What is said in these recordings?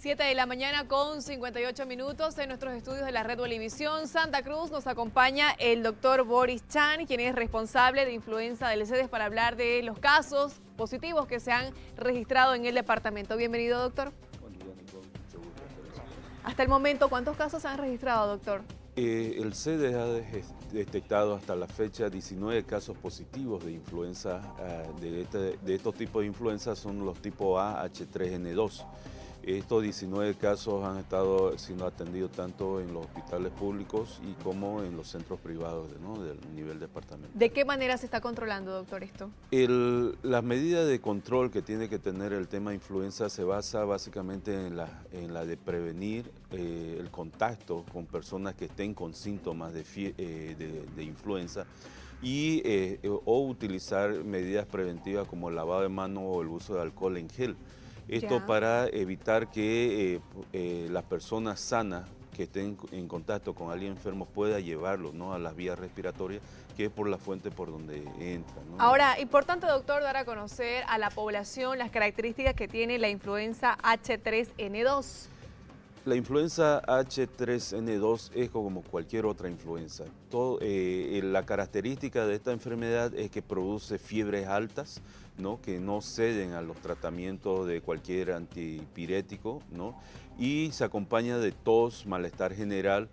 7 de la mañana con 58 minutos en nuestros estudios de la Red Bolivisión Santa Cruz. Nos acompaña el doctor Boris Chan, quien es responsable de influenza del CEDES, para hablar de los casos positivos que se han registrado en el departamento. Bienvenido, doctor. Buen día, Nicole. Mucho gusto. Hasta el momento, ¿cuántos casos se han registrado, doctor? El CEDES ha detectado hasta la fecha 19 casos positivos de influenza. De estos tipos de influenza son los tipo A, H3N2. Estos 19 casos han estado siendo atendidos tanto en los hospitales públicos y como en los centros privados, ¿no?, del nivel departamental. ¿De qué manera se está controlando, doctor, esto? Las medidas de control que tiene que tener el tema influenza se basa básicamente en la de prevenir el contacto con personas que estén con síntomas de influenza o utilizar medidas preventivas como el lavado de manos o el uso de alcohol en gel. Esto para evitar que las personas sanas que estén en contacto con alguien enfermo pueda llevarlo, ¿no?, a las vías respiratorias, que es por la fuente por donde entra, ¿no? Ahora, importante, doctor, dar a conocer a la población las características que tiene la influenza H3N2. La influenza H3N2 es como cualquier otra influenza. La característica de esta enfermedad es que produce fiebres altas, ¿no?, que no ceden a los tratamientos de cualquier antipirético, ¿no?, y se acompaña de tos, malestar general,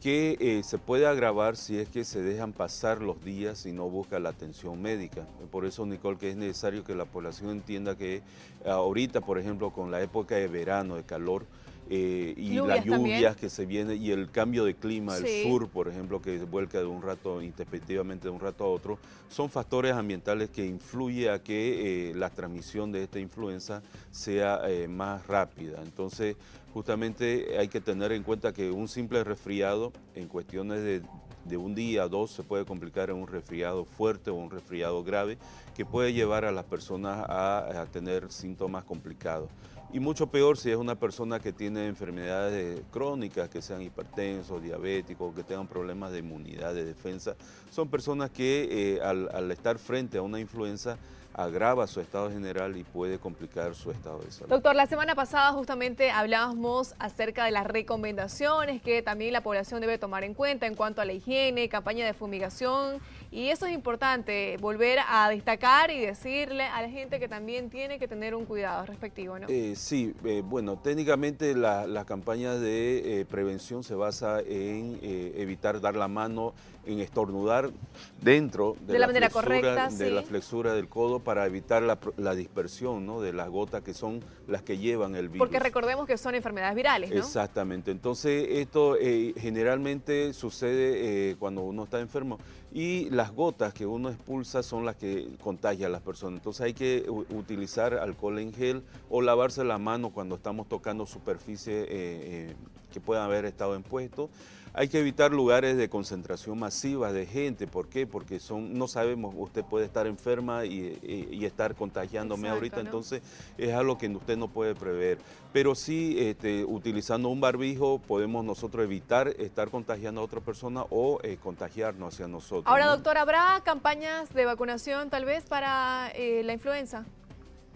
que se puede agravar si es que se dejan pasar los días y no busca la atención médica. Por eso, Nicole, que es necesario que la población entienda que ahorita, por ejemplo, con la época de verano, de calor, y las lluvias que se vienen y el cambio de clima, el sur, por ejemplo, que vuelca de un rato, intempestivamente de un rato a otro, son factores ambientales que influyen a que la transmisión de esta influenza sea más rápida. Entonces, justamente hay que tener en cuenta que un simple resfriado, en cuestiones de un día o dos, se puede complicar en un resfriado fuerte o un resfriado grave, que puede llevar a las personas a tener síntomas complicados. Y mucho peor si es una persona que tiene enfermedades crónicas, que sean hipertensos, diabéticos, que tengan problemas de inmunidad, de defensa. Son personas que al estar frente a una influenza agrava su estado general y puede complicar su estado de salud. Doctor, la semana pasada justamente hablábamos acerca de las recomendaciones que también la población debe tomar en cuenta en cuanto a la higiene, campaña de fumigación, y eso es importante, volver a destacar y decirle a la gente que también tiene que tener un cuidado respectivo, ¿no? Sí, bueno, técnicamente la campaña de prevención se basa en evitar dar la mano, en estornudar dentro de la manera correcta, de la flexura del codo, para evitar la dispersión, ¿no?, de las gotas que son las que llevan el virus. Porque recordemos que son enfermedades virales, ¿no? Exactamente. Entonces, esto generalmente sucede cuando uno está enfermo, y las gotas que uno expulsa son las que contagian a las personas. Entonces hay que utilizar alcohol en gel o lavarse la mano cuando estamos tocando superficies que puedan haber estado expuestos. Hay que evitar lugares de concentración masiva de gente. ¿Por qué? Porque no sabemos, usted puede estar enferma y estar contagiándome ahorita, ¿no? Entonces es algo que usted no puede prever. Pero sí, utilizando un barbijo podemos nosotros evitar estar contagiando a otra persona o contagiarnos hacia nosotros. Ahora, ¿no? doctor, ¿habrá campañas de vacunación tal vez para la influenza?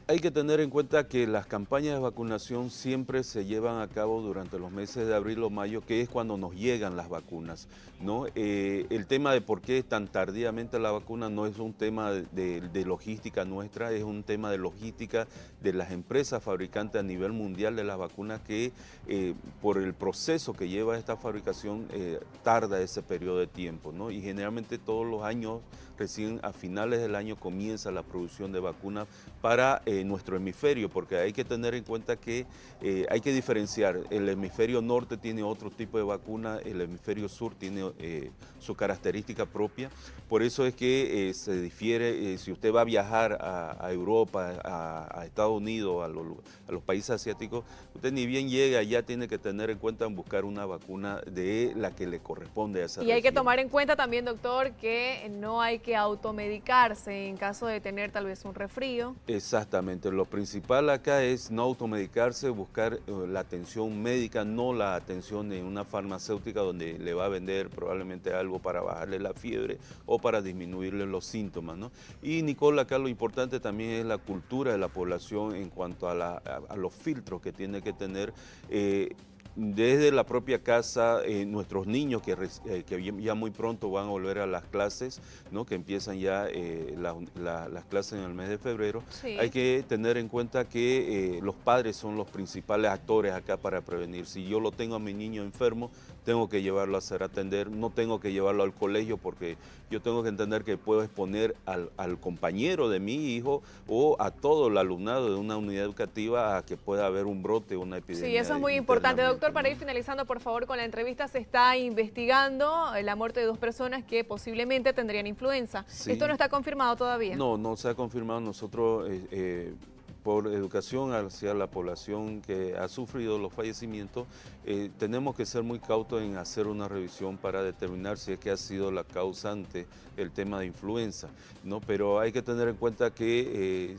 Hay que tener en cuenta que las campañas de vacunación siempre se llevan a cabo durante los meses de abril o mayo, que es cuando nos llegan las vacunas, ¿no? El tema de por qué tan tardíamente la vacuna no es un tema de logística nuestra, es un tema de logística de las empresas fabricantes a nivel mundial de las vacunas, que por el proceso que lleva esta fabricación tarda ese periodo de tiempo, ¿no? Y generalmente todos los años, recién a finales del año, comienza la producción de vacunas para nuestro hemisferio, porque hay que tener en cuenta que hay que diferenciar. El hemisferio norte tiene otro tipo de vacuna, el hemisferio sur tiene su característica propia. Por eso es que se difiere. Si usted va a viajar a Europa, a Estados Unidos, a los países asiáticos, usted ni bien llega, ya tiene que tener en cuenta en buscar una vacuna de la que le corresponde a esa región. Y hay que tomar en cuenta también, doctor, que no hay que automedicarse en caso de tener tal vez un resfrío. Exactamente. Exactamente, lo principal acá es no automedicarse, buscar la atención médica, no la atención en una farmacéutica donde le va a vender probablemente algo para bajarle la fiebre o para disminuirle los síntomas, ¿no? Y Nicole, acá lo importante también es la cultura de la población en cuanto a los filtros que tiene que tener desde la propia casa, nuestros niños que ya muy pronto van a volver a las clases, ¿no? Que empiezan ya las clases en el mes de febrero. Sí. Hay que tener en cuenta que los padres son los principales actores acá para prevenir. Si yo lo tengo a mi niño enfermo, tengo que llevarlo a hacer atender, no tengo que llevarlo al colegio porque yo tengo que entender que puedo exponer al compañero de mi hijo o a todo el alumnado de una unidad educativa a que pueda haber un brote o una epidemia. Sí, eso es muy importante. Doctor, para ¿no? ir finalizando, por favor, con la entrevista, se está investigando la muerte de 2 personas que posiblemente tendrían influenza. Sí. ¿Esto no está confirmado todavía? No, no se ha confirmado. Nosotros, por educación hacia la población que ha sufrido los fallecimientos, tenemos que ser muy cautos en hacer una revisión para determinar si es que ha sido la causante el tema de influenza, ¿no? Pero hay que tener en cuenta que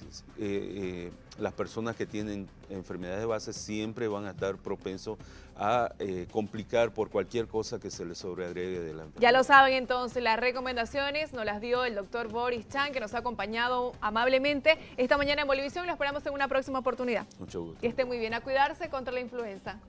las personas que tienen enfermedades de base siempre van a estar propensos a complicar por cualquier cosa que se les sobreagregue de la enfermedad. Ya lo saben entonces, las recomendaciones nos las dio el doctor Boris Chan, que nos ha acompañado amablemente esta mañana en Bolivisión y lo esperamos en una próxima oportunidad. Mucho gusto. Que esté muy bien, a cuidarse contra la influenza.